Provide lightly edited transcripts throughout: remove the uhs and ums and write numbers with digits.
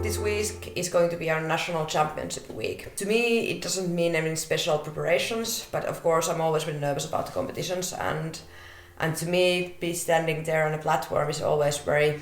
This week is going to be our national championship week. To me, it doesn't mean any special preparations, but of course I'm always really nervous about the competitions, and to me, be standing there on a platform is always very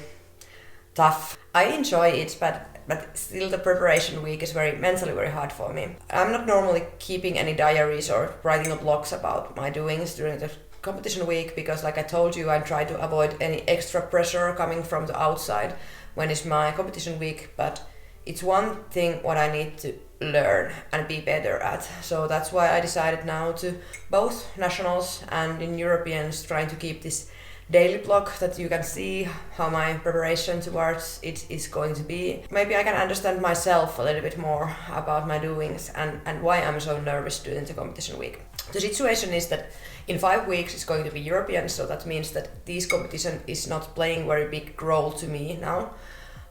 tough. I enjoy it, but still the preparation week is mentally very hard for me. I'm not normally keeping any diaries or writing blogs about my doings during the competition week because, like I told you, I try to avoid any extra pressure coming from the outside when it's my competition week, but it's one thing what I need to learn and be better at. So that's why I decided now to both nationals and in Europeans trying to keep this daily blog that you can see how my preparation towards it is going to be. Maybe I can understand myself a little bit more about my doings and why I'm so nervous during the competition week. The situation is that in 5 weeks it's going to be European, so that means that this competition is not playing very big role to me now.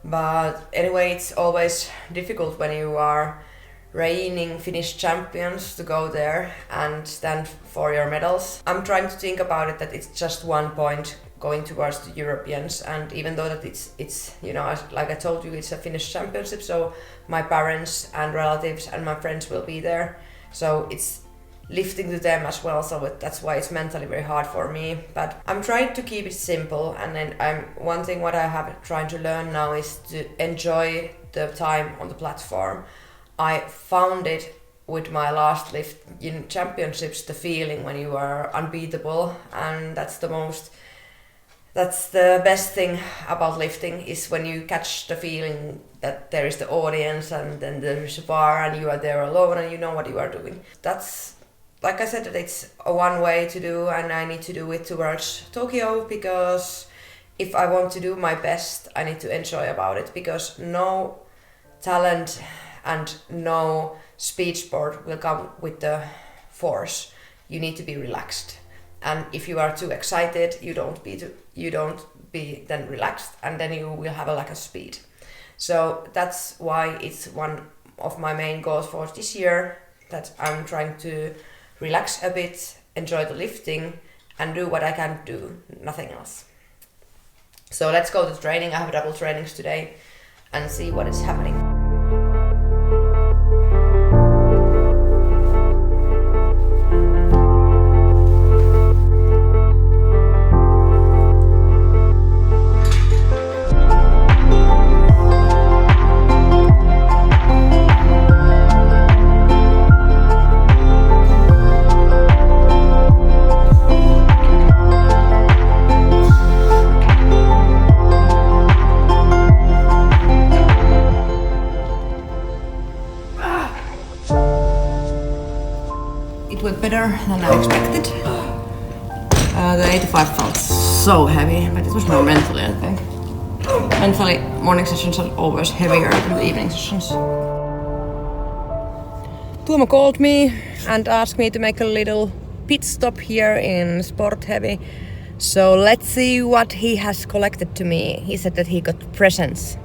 But anyway, it's always difficult when you are reigning Finnish champions to go there and stand for your medals. I'm trying to think about it that it's just 1 point going towards the Europeans, and even though that it's you know, like I told you, it's a Finnish championship, so my parents and relatives and my friends will be there, so it's lifting to them as well, so that's why it's mentally very hard for me. But I'm trying to keep it simple, and then one thing what I have trying to learn now is to enjoy the time on the platform. I found it with my last lift in championships, the feeling when you are unbeatable, and that's the best thing about lifting, is when you catch the feeling that there is the audience and then there's a bar and you are there alone and you know what you are doing. That's, like I said, that it's one way to do, and I need to do it towards Tokyo, because if I want to do my best, I need to enjoy about it, because no talent and no speed sport will come with the force. You need to be relaxed, and if you are too excited, you don't be then relaxed, and then you will have a lack of speed. So that's why it's one of my main goals for this year, that I'm trying to relax a bit, enjoy the lifting, and do what I can do, nothing else. So let's go to training. I have double trainings today and see what is happening. Went better than I expected. The 85 felt so heavy, but it was more mentally, I think. Mentally, morning sessions are always heavier than the evening sessions. Tuomo called me and asked me to make a little pit stop here in Sport Heavy. So let's see what he has collected to me. He said that he got presents.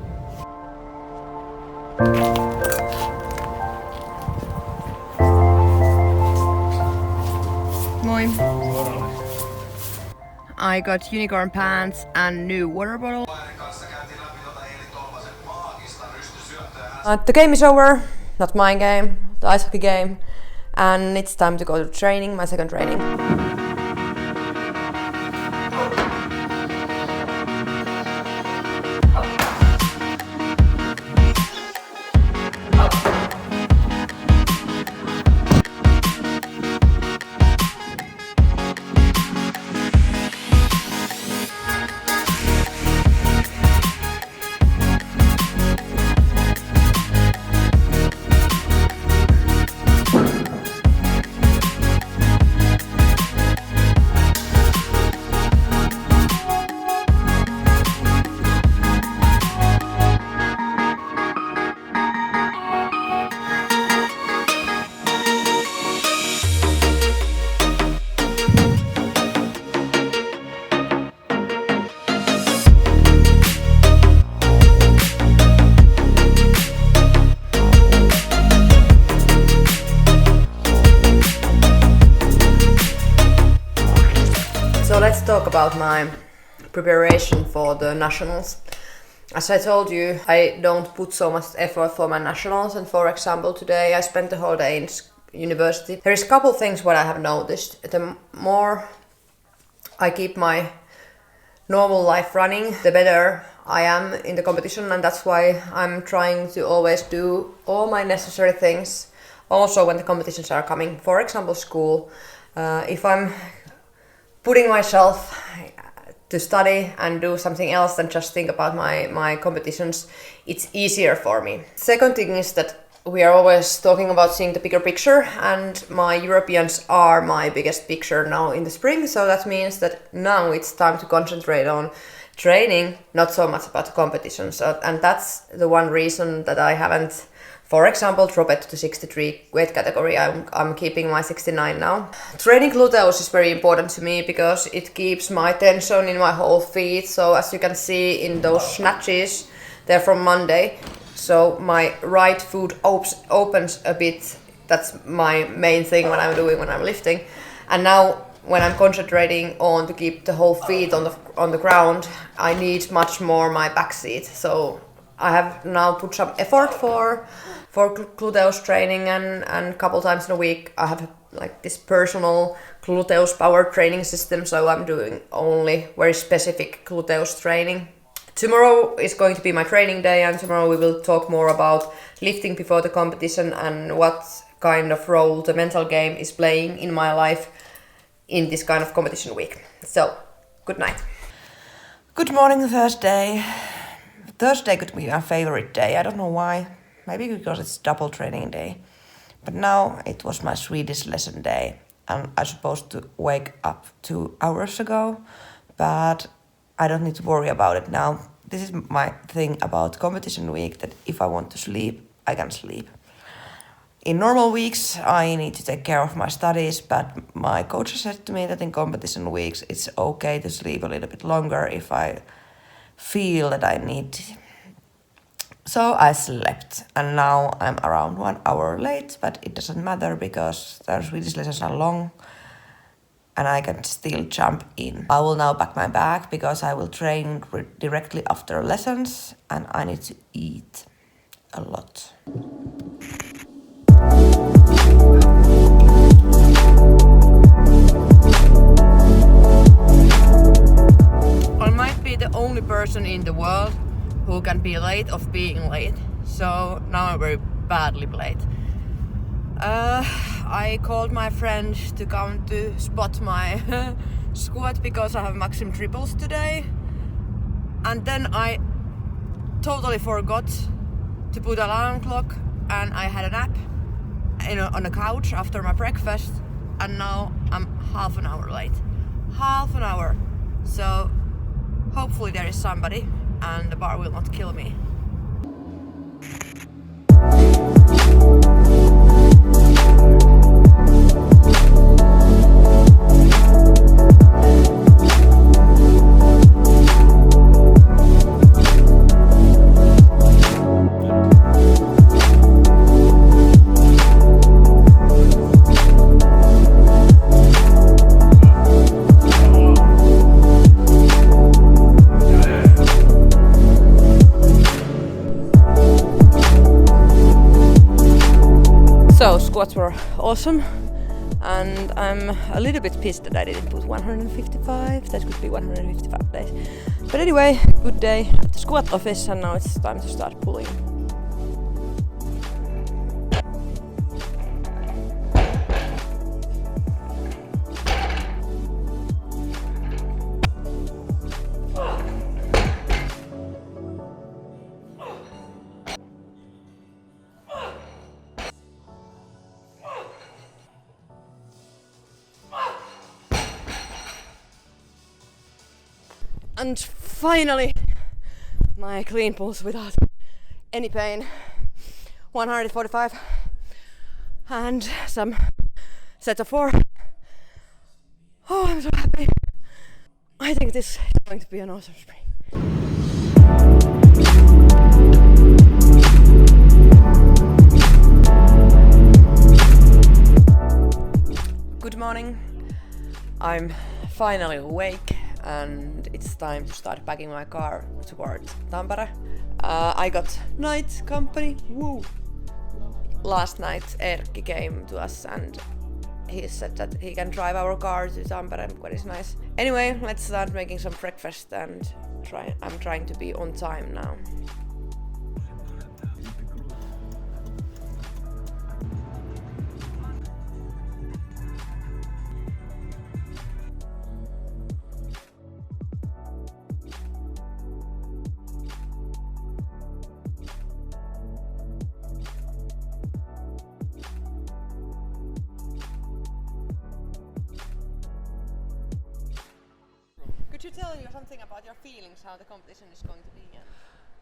I got unicorn pants and new water bottle. The game is over, not my game, the ice hockey game, and it's time to go to training, my second training. about my preparation for the nationals. As I told you, I don't put so much effort for my nationals, and for example today I spent the whole day in university. There is a couple things what I have noticed. The more I keep my normal life running, the better I am in the competition, and that's why I'm trying to always do all my necessary things also when the competitions are coming. For example, school. If I'm putting myself to study and do something else than just think about my competitions, it's easier for me. Second thing is that we are always talking about seeing the bigger picture, and my Europeans are my biggest picture now in the spring, so that means that now it's time to concentrate on training, not so much about the competitions. And that's the one reason that I haven't, for example, dropped to 63 weight category. I'm keeping my 69 now. Training gluteus is very important to me because it keeps my tension in my whole feet. So as you can see in those snatches, they're from Monday. So my right foot opens a bit. That's my main thing when I'm lifting. And now when I'm concentrating on to keep the whole feet on the ground, I need much more my back seat. So I have now put some effort for gluteus training, and a couple times in a week I have like this personal gluteus power training system, so I'm doing only very specific gluteus training. Tomorrow is going to be my training day, and tomorrow we will talk more about lifting before the competition and what kind of role the mental game is playing in my life in this kind of competition week. So, good night. Good morning, Thursday. Thursday could be my favorite day. I don't know why. Maybe because it's double training day. But now it was my Swedish lesson day, and I was supposed to wake up 2 hours ago, but I don't need to worry about it now. This is my thing about competition week, that if I want to sleep, I can sleep. In normal weeks, I need to take care of my studies, but my coach said to me that in competition weeks, it's okay to sleep a little bit longer if I feel that I need to. So I slept, and now I'm around 1 hour late, but it doesn't matter because the Swedish lessons are long and I can still jump in. I will now pack my bag because I will train directly after lessons, and I need to eat a lot. I might be the only person in the world who can be late of being late, so now I'm very badly late. I called my friend to come to spot my squat because I have maximum triples today, and then I totally forgot to put alarm clock, and I had a nap on a couch after my breakfast, and now I'm half an hour late. Half an hour. So hopefully there is somebody and the bar will not kill me. So squats were awesome, and I'm a little bit pissed that I didn't put 155. That could be 155 days. But anyway, good day at the squat office, and now it's time to start pulling. And finally, my clean pulls without any pain. 145 and some set of 4. Oh, I'm so happy. I think this is going to be an awesome spring. Good morning. I'm finally awake and it's time to start packing my car towards Tampere. I got night company. Woo! Last night Erkki came to us and he said that he can drive our car to Tampere, what is nice. Anyway, let's start making some breakfast and I'm trying to be on time now. Could you tell me something about your feelings, how the competition is going to be?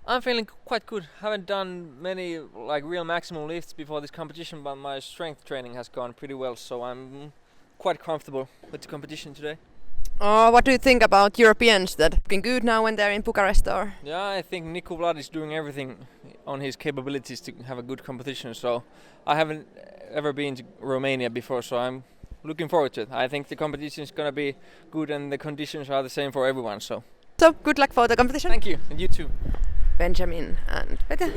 I'm feeling quite good. Haven't done many like real maximum lifts before this competition, but my strength training has gone pretty well, so I'm quite comfortable with the competition today. What do you think about Europeans that looking good now when they're in Bucharest? Or? Yeah, I think Nico Vlad is doing everything on his capabilities to have a good competition, so I haven't ever been to Romania before, so I'm looking forward to it. I think the competition is going to be good and the conditions are the same for everyone, so Good luck for the competition. thank you, and you too. Benjamin and Peter.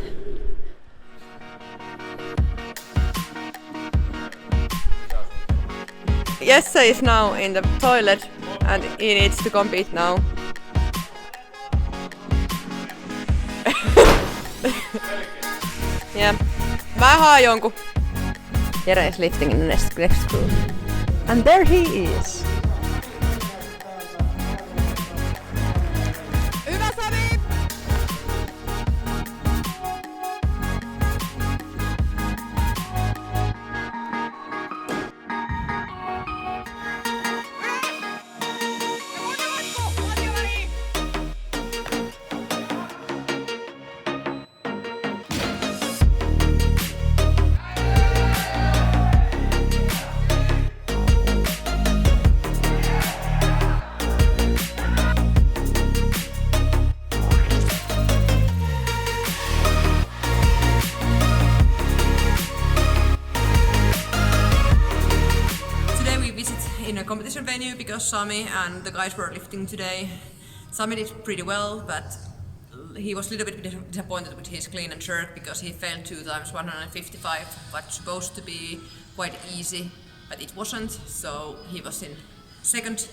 Jesse is now in the toilet and he needs to compete now. Yeah. Mä haan jonkun. Jere is lifting in the next group. And there he is. Hyvä Sami! Competition venue because Sami and the guys were lifting today. Sami did pretty well, but he was a little bit disappointed with his clean and jerk because he failed 2 times 155, what's supposed to be quite easy, but it wasn't, so he was in second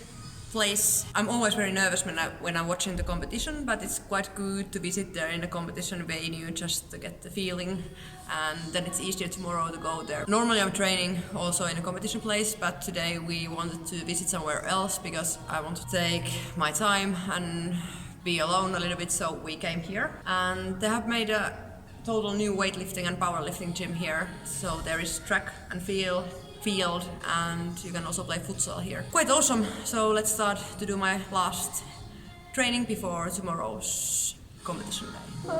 place. I'm always very nervous when I'm watching the competition, but it's quite good to visit there in a competition venue just to get the feeling, and then it's easier tomorrow to go there. Normally I'm training also in a competition place, but today we wanted to visit somewhere else because I want to take my time and be alone a little bit, so we came here. And they have made a total new weightlifting and powerlifting gym here, so there is track and field, and you can also play futsal here. Quite awesome, so let's start to do my last training before tomorrow's competition day.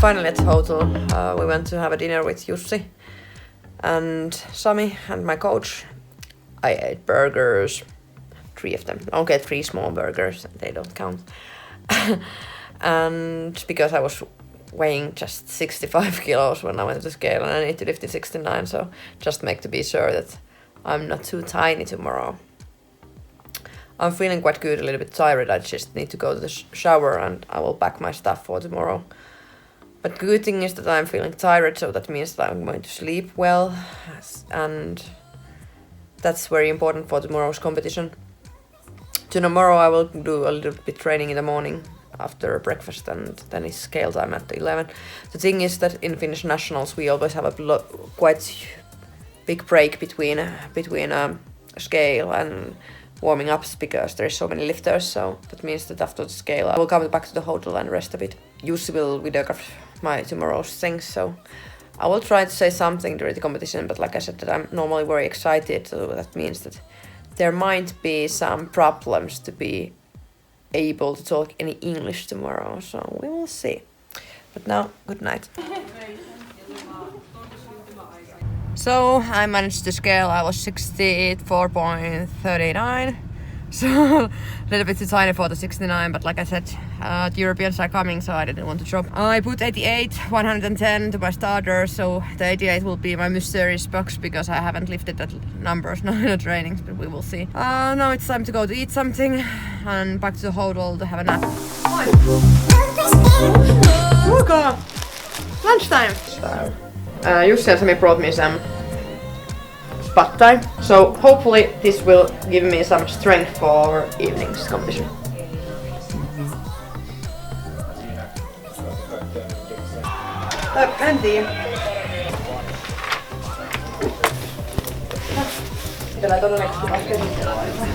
Finally at the hotel, we went to have a dinner with Jussi and Sami and my coach. I ate burgers, 3 of them. Okay, 3 small burgers, they don't count. And because I was weighing just 65 kilos when I went to the scale and I need to lift in 69, so just to be sure that I'm not too tiny tomorrow. I'm feeling quite good, a little bit tired. I just need to go to the shower and I will pack my stuff for tomorrow. But the good thing is that I'm feeling tired, so that means that I'm going to sleep well, and that's very important for tomorrow's competition. Tomorrow I will do a little bit training in the morning after breakfast, and then it's scale time at 11. The thing is that in Finnish nationals we always have a quite big break between scale and warming ups because there's so many lifters, so that means that after the scale I will come back to the hotel and rest a bit. Jussi will videograph my tomorrow's things, so I will try to say something during the competition, but like I said, that I'm normally very excited, so that means that there might be some problems to be able to talk any English tomorrow, so we will see. But now, good night. So I managed to scale. I was 64.39, so a little bit too tiny for the 69, but like I said, the Europeans are coming, so I didn't want to drop. I put 88, 110 to my starter, so the 88 will be my mysterious box because I haven't lifted that numbers now in the trainings, but we will see. Now it's time to go to eat something and back to the hotel to have a nap. Oh god! Lunchtime! Jussi and Sami brought me some pad thai, so hopefully this will give me some strength for evening's competition. En tiedä. Sitä ei todennäköisesti vaikka käsitellä laittaa.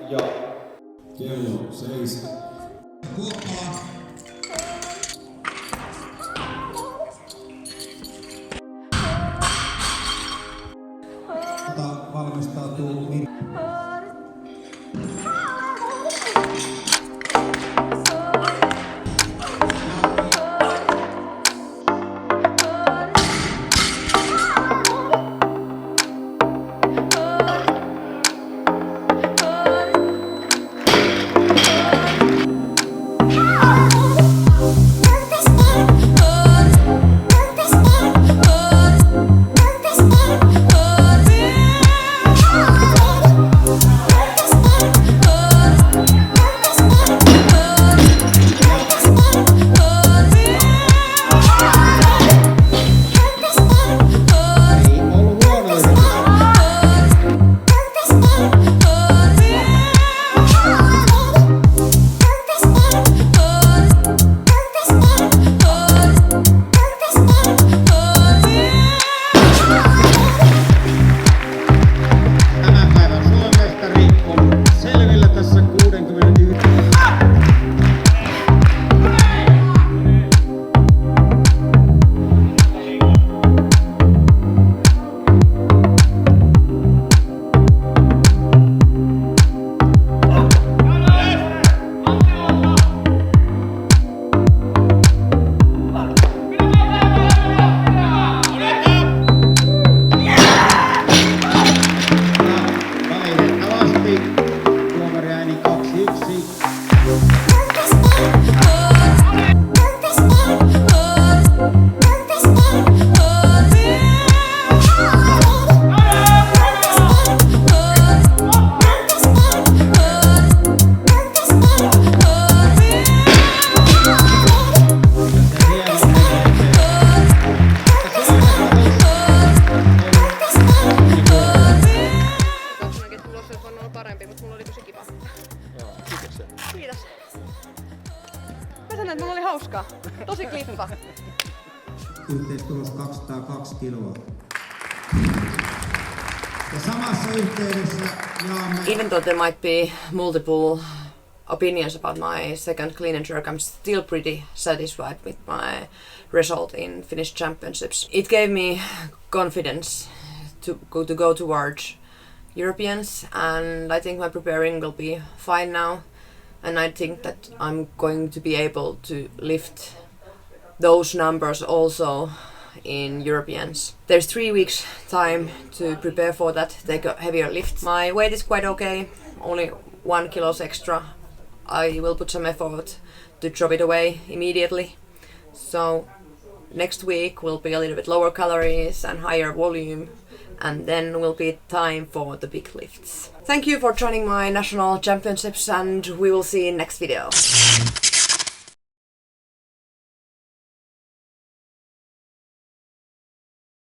Ja kello 7. Kuoppala. Valmistautuu hauskaa. Tosi kliffa. Yhteistulos 202 kiloa. Ja samassa yhteydessä jaamme... Even though there might be multiple opinions about my second clean and jerk, I'm still pretty satisfied with my result in Finnish championships. It gave me confidence to go towards Europeans, and I think my preparing will be fine now, and I think that I'm going to be able to lift those numbers also in Europeans. There's 3 weeks time to prepare for that, take a heavier lift. My weight is quite okay, only 1 kilo extra. I will put some effort to drop it away immediately. So next week will be a little bit lower calories and higher volume, and then will be time for the big lifts. Thank you for joining my national championships, and we will see in next video.